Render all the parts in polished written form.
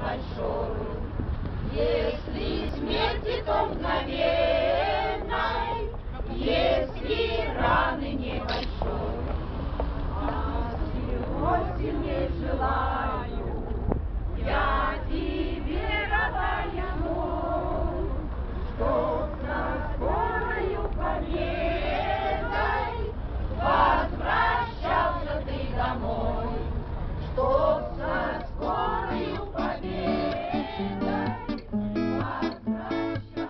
небольшой. Если смерти, то мгновенной, если раны небольшой. А всего сильнее желаю я тебе, родная мой, чтоб со скорою победой возвращался ты домой, чтоб со скорою победой возвращался.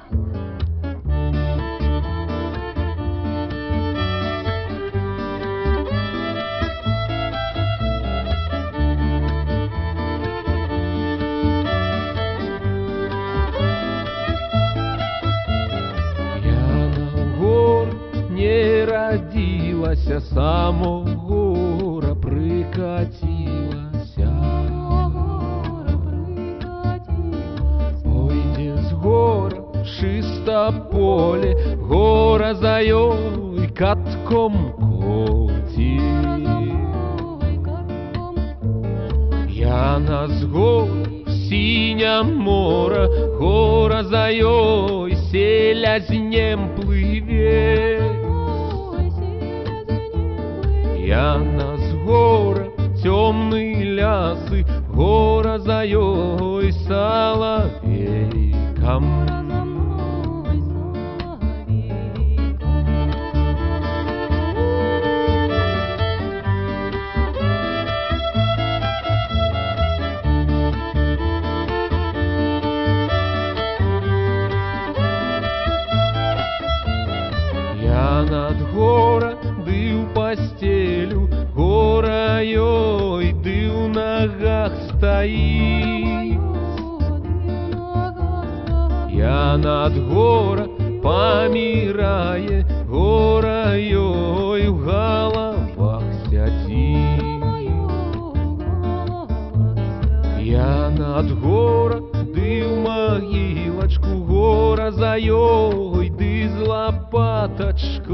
Родилася, само гора прикатилася. Пойде з гора чисто поле, гора за ёй катком коти. Яна з гор в синя мора, гора за ёй селязнем плыве. Яна з гора темные лясы, гора за ёй соловейком. Я над гора ды ў постелю, гора ёй ды ў ногах стоит. Я над гора помирае, гора ёй в головах сядит. Я над гора ды ў могилочку, гора за ёй ды з лопаточкой.